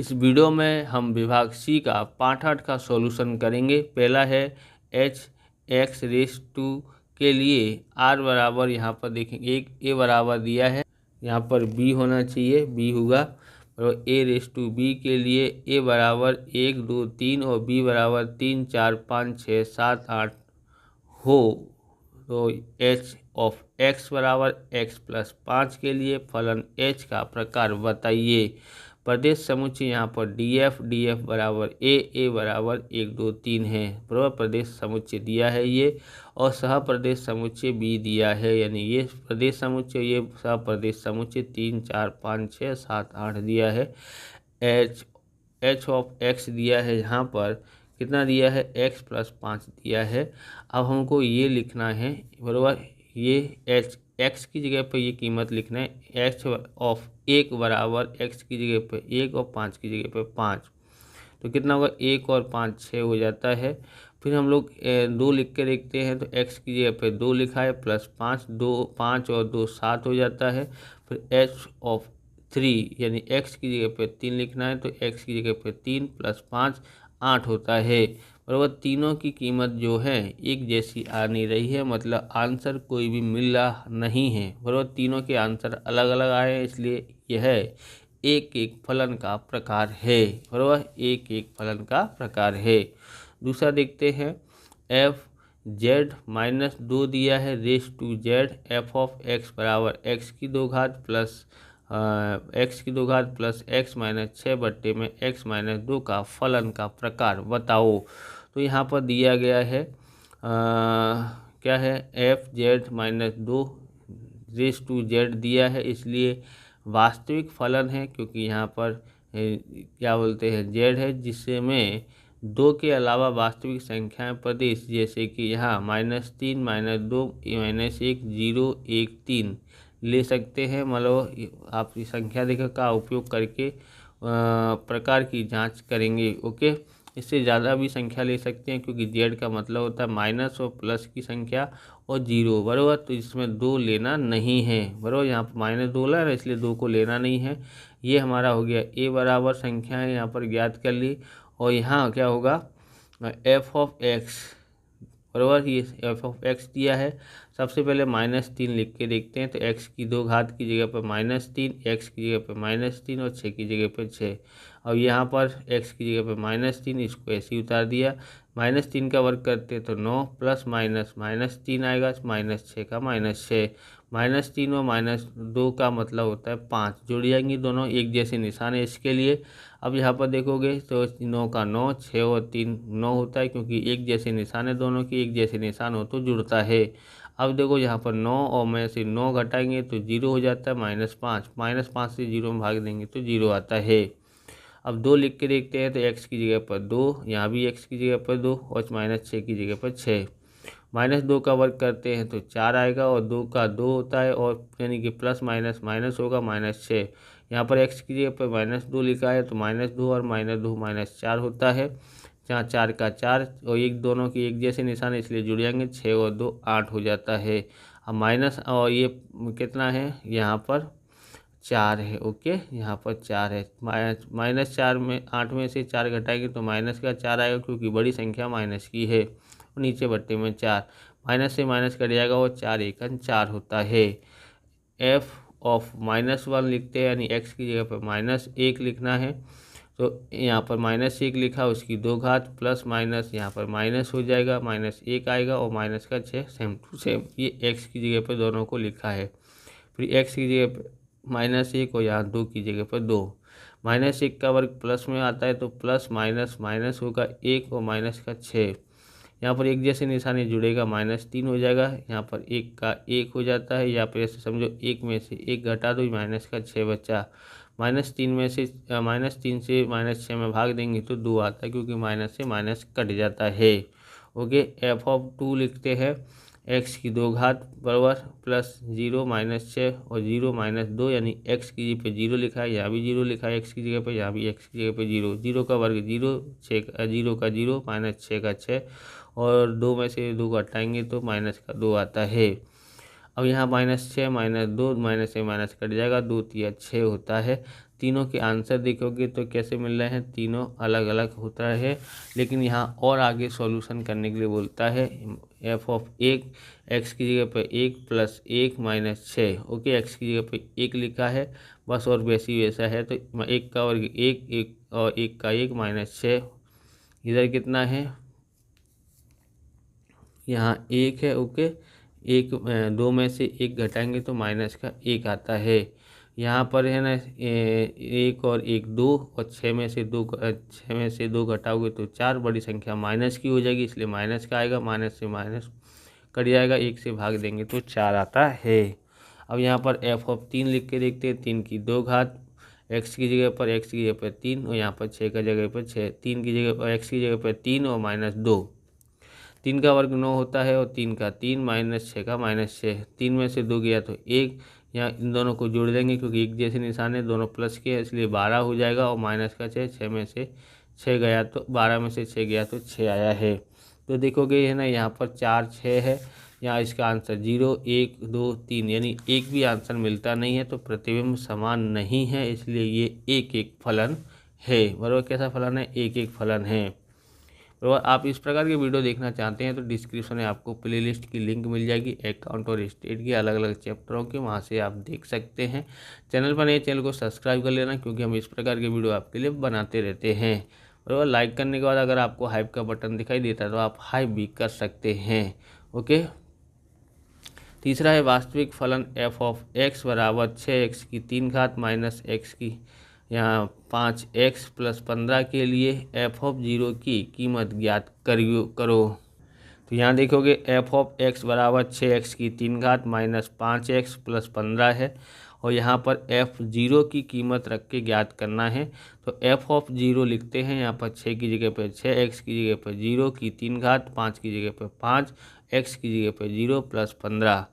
इस वीडियो में हम विभाग सी का पाठ 8 का सॉल्यूशन करेंगे। पहला है h(x) के लिए r बराबर, यहाँ पर देखेंगे एक a बराबर दिया है, यहाँ पर b होना चाहिए, b होगा। और a(b) के लिए a बराबर 1 2 3 और b बराबर 3 4 5 6 7 8 हो तो h(x) बराबर x + 5 के लिए फलन h का प्रकार बताइए। प्रदेश समुच्चय यहाँ पर df बराबर a बराबर 1 2 3 है, बराबर प्रदेश समुच्चय दिया है ये, और सह प्रदेश समुच्चय b दिया है, यानी ये प्रदेश समुच्चय ये सह प्रदेश समुच्चय 3 4 5 6 7 8 दिया है। h(x) दिया है, यहाँ पर कितना दिया है x + 5 दिया है। अब हमको ये लिखना है, बराबर ये x की जगह पर ये कीमत लिखना है, h(1) बराबर x की जगह पर 1 और 5 की जगह पर 5, तो कितना होगा 1 और 5 6 हो जाता है। फिर हम लोग 2 लिख के देखते हैं, तो x की जगह पे 2 लिखा है +5, 2 5 और 2 7 हो जाता है। फिर h(3) यानी x की जगह पे 3 लिखना है, तो x की जगह पे 3 + 5 8 होता है, बराबर। तीनों की कीमत जो है एक जैसी आ नहीं रही है, मतलब आंसर कोई भी मिल रहा नहीं है, बराबर। तीनों के आंसर अलग अलग आए हैं, इसलिए यह एक एक फलन का प्रकार है, बराबर, एक एक फलन का प्रकार है। दूसरा देखते हैं, f(z-2) दिया है (z) f(x) बराबर x की 2 घात प्लस x - 6 बट्टे में x - 2 का फलन का प्रकार बताओ। तो यहाँ पर दिया गया है क्या है, f(z-2) दिया है, इसलिए वास्तविक फलन है, क्योंकि यहाँ पर क्या बोलते हैं z है, जिससे में 2 के अलावा वास्तविक संख्याएं प्रदेश, जैसे कि यहाँ -3 -2 -1 0 1 3 ले सकते हैं। मतलब आप इस संख्या रेखा का उपयोग करके प्रकार की जांच करेंगे, ओके। इससे ज़्यादा भी संख्या ले सकते हैं, क्योंकि जेड का मतलब होता है माइनस और प्लस की संख्या और 0, बराबर। तो इसमें 2 लेना नहीं है, बराबर। यहाँ पर -2 ला है, इसलिए 2 को लेना नहीं है। ये हमारा हो गया a बराबर संख्या है, यहाँ पर ज्ञात कर ली। और यहाँ क्या होगा, f(x) बराबर, ये f(x) दिया है। सबसे पहले -3 लिख के देखते हैं, तो x की 2 घात की जगह पर -3, x की जगह पर -3 और 6 की जगह पर 6। और यहाँ पर x की जगह पर -3, इसको ऐसे ही उतार दिया। -3 का वर्ग करते हैं तो 9 प्लस माइनस -3 आएगा, -6 का -6, -3 और -2 का मतलब होता है 5, जुड़ जाएंगी दोनों, एक जैसे निशान है इसके लिए। अब यहाँ पर देखोगे तो 9 का 9, 6 और 3 9 होता है, क्योंकि एक जैसे निशान है दोनों की, एक जैसे निशान हो तो जुड़ता है। अब देखो यहाँ पर 9 और में से 9 घटाएंगे तो 0 हो जाता है, -5, -5 से 0 में भाग देंगे तो 0 आता है। अब 2 लिख के देखते हैं, तो x की जगह पर 2, यहाँ भी x की जगह पर 2 और -6 की जगह पर 6। -2 का वर्ग करते हैं तो 4 आएगा, और 2 का 2 होता है, और यानी कि प्लस माइनस माइनस होगा -6। यहाँ पर x की जगह पर -2 लिखा है, तो -2 और -2 -4 होता है। जहाँ 4 का 4 और एक दोनों की एक जैसे निशान है, इसलिए जुड़ जाएंगे, 6 और 2 8 हो जाता है। अब माइनस और ये कितना है, यहाँ पर 4 है, ओके। यहाँ पर 4 है, -4 में 8 में से 4 घटाएंगे तो माइनस का 4 आएगा, क्योंकि बड़ी संख्या माइनस की है। और नीचे बट्टे में 4, माइनस से माइनस कट जाएगा, और 4 एकन 4 होता है। f(-1) लिखते हैं, यानी x की जगह पर -1 लिखना है, तो यहाँ पर -1 लिखा, उसकी 2 घात प्लस माइनस, यहाँ पर माइनस हो जाएगा, -1 आएगा, और माइनस का 6 सेम टू सेम, ये x की जगह पर दोनों को लिखा है। फिर x की जगह पर -1 और यहाँ 2 की जगह पर 2। -1 का वर्ग प्लस में आता है, तो प्लस माइनस माइनस होगा 1 और माइनस का 6। यहाँ पर एक जैसे निशानी जुड़ेगा, -3 हो जाएगा, यहाँ पर 1 का 1 हो जाता है, या फिर ऐसे समझो 1 में से 1 घटा दो, माइनस का 6 बचा। -3 में से -3 से -6 में भाग देंगे तो 2 आता है, क्योंकि माइनस से माइनस कट जाता है, ओके। f(2) लिखते हैं, x की 2 घात बराबर प्लस 0 -6 और 0 -2, यानी x की जगह पे 0 लिखा है, यहाँ भी 0 लिखा है x की जगह पे, यहाँ भी x की जगह पे 0, 0 का वर्ग 0, 0 का 0, -6 का 6, और 2 में से 2 घटाएंगे तो माइनस का 2 आता है। अब यहाँ -6 -2, माइनस से माइनस कट जाएगा, 2 3 6 होता है। तीनों के आंसर देखोगे तो कैसे मिल रहे हैं, तीनों अलग अलग होता है। लेकिन यहाँ और आगे सॉल्यूशन करने के लिए बोलता है एफ ऑफ एक, एक्स की जगह पर 1 + 1 - 6। ओके, एक्स की जगह पर 1 लिखा है बस, और वैसी वैसा है तो 1 का वर्ग 1, 1 और 1 का 1 - 6। इधर कितना है, यहाँ 1 है। ओके, 2 में से 1 घटाएंगे तो माइनस का 1 आता है। यहाँ पर है ना 1 और 1 2, और 6 में से 2 घटाओगे तो 4, बड़ी संख्या माइनस की हो जाएगी इसलिए माइनस का आएगा, माइनस से माइनस कट जाएगा, 1 से भाग देंगे तो 4 आता है। अब यहाँ पर एफ ऑफ 3 लिख के देखते हैं, 3 की 2 घात, एक्स की जगह पर 3 और यहाँ पर 6 का जगह पर 6, 3 की जगह पर एक्स की जगह पर 3 और -2। 3 का वर्ग 9 होता है और 3 का 3 -6 का -6, 3 में से 2 गया तो 1, यहाँ इन दोनों को जोड़ देंगे क्योंकि एक जैसे निशान है, दोनों प्लस के है इसलिए 12 हो जाएगा, और माइनस का 6, 6 में से 6 गया तो 12 में से 6 गया तो 6 आया है। तो देखोगे है ना यहाँ पर 4 6 है, यहाँ इसका आंसर 0 1 2 3 यानी एक भी आंसर मिलता नहीं है, तो प्रतिबिंब समान नहीं है इसलिए ये एक एक फलन है। बराबर, कैसा फलन है, एक एक फलन है। और आप इस प्रकार के वीडियो देखना चाहते हैं तो डिस्क्रिप्शन में आपको प्लेलिस्ट की लिंक मिल जाएगी अकाउंट और स्टेट के अलग अलग चैप्टरों के, वहां से आप देख सकते हैं। चैनल पर नए, चैनल को सब्सक्राइब कर लेना क्योंकि हम इस प्रकार के वीडियो आपके लिए बनाते रहते हैं। और लाइक करने के बाद अगर आपको हाइप का बटन दिखाई देता है तो आप हाइप भी कर सकते हैं। ओके, तीसरा है वास्तविक फलन एफ ऑफ एक्स बराबर 6x की 3 घात माइनस एक्स की यहाँ 5x + 15 के लिए एफ ऑफ 0 की कीमत ज्ञात करो। तो यहाँ देखोगे एफ ऑफ एक्स बराबर 6x की 3 घात माइनस 5x + 15 है, और यहाँ पर f0 की कीमत रख के ज्ञात करना है। तो एफ ऑफ 0 लिखते हैं, यहाँ पर 6 की जगह पर 6, x की जगह पर 0 की 3 घात, 5 की जगह पर 5, x की जगह पर 0 + 15।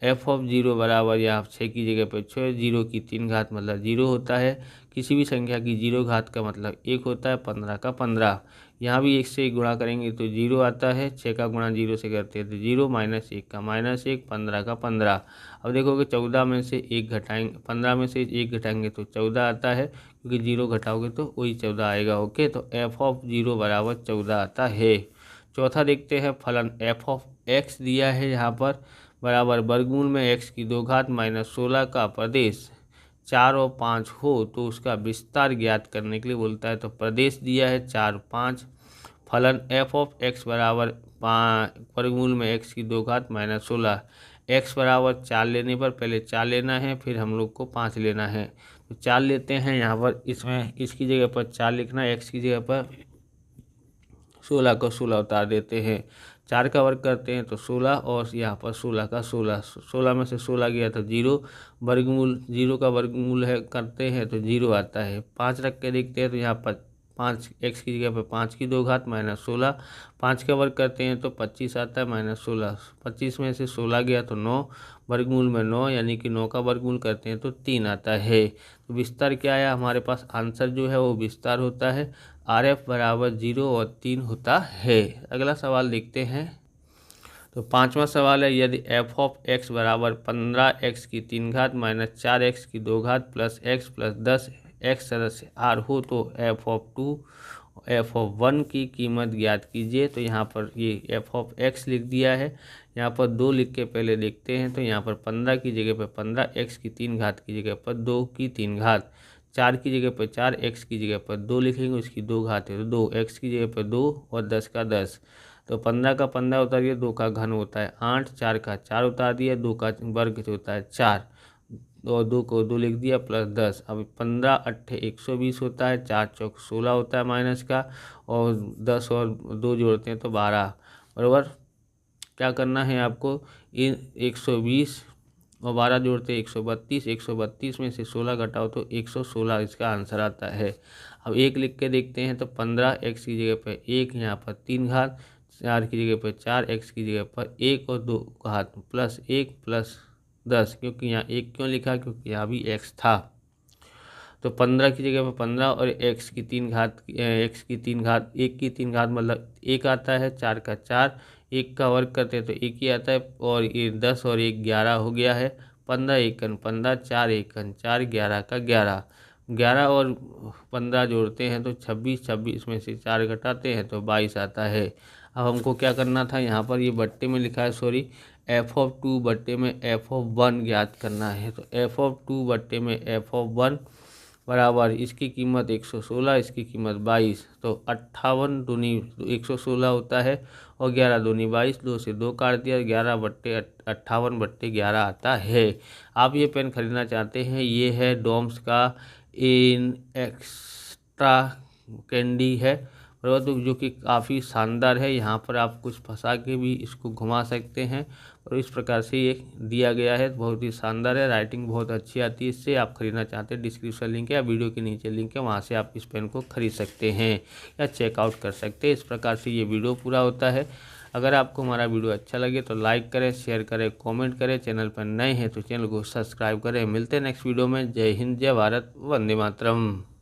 एफ ऑफ 0 बराबर यहाँ 6 की जगह पर 6, 0 की 3 घात मतलब 0 होता है, किसी भी संख्या की 0 घात का मतलब 1 होता है, 15 का 15। यहाँ भी 1 से गुणा करेंगे तो 0 आता है, 6 का गुणा 0 से करते हैं तो 0 -1 का -1, 15 का 15। अब देखोगे 14 में से 1 घटाएंगे, 15 में से 1 घटाएंगे तो 14 आता है, क्योंकि 0 घटाओगे तो वही 14 आएगा। ओके, तो एफ ऑफ 0 बराबर 14 आता है। चौथा देखते हैं फलन एफ ऑफ एक्स दिया है यहाँ पर बराबर वर्गमूल में x की 2 घात -16 का प्रदेश 4 और 5 हो तो उसका विस्तार ज्ञात करने के लिए बोलता है। तो प्रदेश दिया है 4 5, फलन एफ ऑफ एक्स बराबर वर्गमूल में x की 2 घात -16, x बराबर 4 लेने पर पहले 4 लेना है, फिर हम लोग को 5 लेना है। तो 4 लेते हैं, यहाँ पर इसमें इसकी जगह पर 4 लिखना है, x की जगह पर 16 को 16 उतार देते हैं, 4 का वर्ग करते हैं तो 16, और यहाँ पर 16 का 16, 16 में से 16 गया तो 0, वर्गमूल 0 का वर्गमूल है करते हैं तो 0 आता है। 5 रख के देखते हैं तो यहाँ पर 5 x की जगह पर 5 की 2 घात -16, 5 का वर्ग करते हैं तो 25 आता है -16, 25 में से 16 गया तो 9, वर्गमूल में 9 यानी कि 9 का वर्गमूल करते हैं तो 3 आता है। तो विस्तार क्या आया हमारे पास, आंसर जो है वो विस्तार होता है, RF बराबर 0 और 3 होता है। अगला सवाल देखते हैं। तो पांचवा सवाल है, यदि एफ ऑफ एक्स बराबर 15x की 3 घात -4x की 2 घात + x + 10 x सदस्य R हो तो एफ ऑफ 2 एफ ऑफ 1 की कीमत ज्ञात कीजिए। तो यहाँ पर ये एफ ऑफ एक्स लिख दिया है, यहाँ पर 2 लिख के पहले देखते हैं। तो यहाँ पर 15 की जगह पर 15, x की 3 घात की जगह पर 2 की 3 घात, 4 की जगह पर 4, x की जगह पर 2 लिखेंगे, उसकी 2 घात है तो 2, x की जगह पर 2 और 10 का 10। तो 15 का 15 उतार दिया, 2 का घन होता है 8, 4 का 4 उतार दिया, 2 का वर्ग होता है 4, और 2 को 2 लिख दिया +10। अब 15 8 120 होता है, 4 चौक 16 होता है माइनस का, और 10 और 2 जोड़ते हैं तो 12। बराबर, क्या करना है आपको, इन 120 और 12 जोड़ते 132, 132 में से 16 घटाओ तो 116 इसका आंसर आता है। अब 1 लिख के देखते हैं तो 15 x की जगह पर 1, यहाँ पर 3 घात, 4 की जगह पर 4, x की जगह पर 1 और 2 घात +1 + 10, क्योंकि यहाँ 1 क्यों लिखा, क्योंकि यहाँ भी x था। तो 15 की जगह पर 15 और x की 3 घात, x की 3 घात 1 की 3 घात मतलब 1 आता है, 4 का 4, 1 का वर्ग करते हैं तो 1 ही आता है, और ये 10 और 1 11 हो गया है, 15 × 1 = 15, 4 × 1 = 4, 11 का 11। 11 और 15 जोड़ते हैं तो 26, 26 में से 4 घटाते हैं तो 22 आता है। अब हमको क्या करना था, यहाँ पर ये बट्टे में लिखा है, सॉरी, f(2) बट्टे में f(1) ज्ञात करना है। तो f(2) बट्टे में f(1) बराबर इसकी कीमत 116, इसकी कीमत 22, तो 58 दूनी 116 होता है और 11 दूनी 22, 2 से 2 काट दिया, 11 बट्टे 58 बट्टे 11 आता है। आप ये पेन खरीदना चाहते हैं, ये है डॉम्स का इन एक्स्ट्रा कैंडी है और जो कि काफ़ी शानदार है। यहाँ पर आप कुछ फंसा के भी इसको घुमा सकते हैं और इस प्रकार से ये दिया गया है, बहुत ही शानदार है। राइटिंग बहुत अच्छी आती है इससे। आप खरीदना चाहते हैं, डिस्क्रिप्शन लिंक है या वीडियो के नीचे लिंक है, वहाँ से आप इस पेन को खरीद सकते हैं या चेकआउट कर सकते हैं। इस प्रकार से ये वीडियो पूरा होता है। अगर आपको हमारा वीडियो अच्छा लगे तो लाइक करें, शेयर करें, कमेंट करें। चैनल पर नए हैं तो चैनल को सब्सक्राइब करें। मिलते हैं नेक्स्ट वीडियो में। जय हिंद, जय भारत, वंदे मातरम।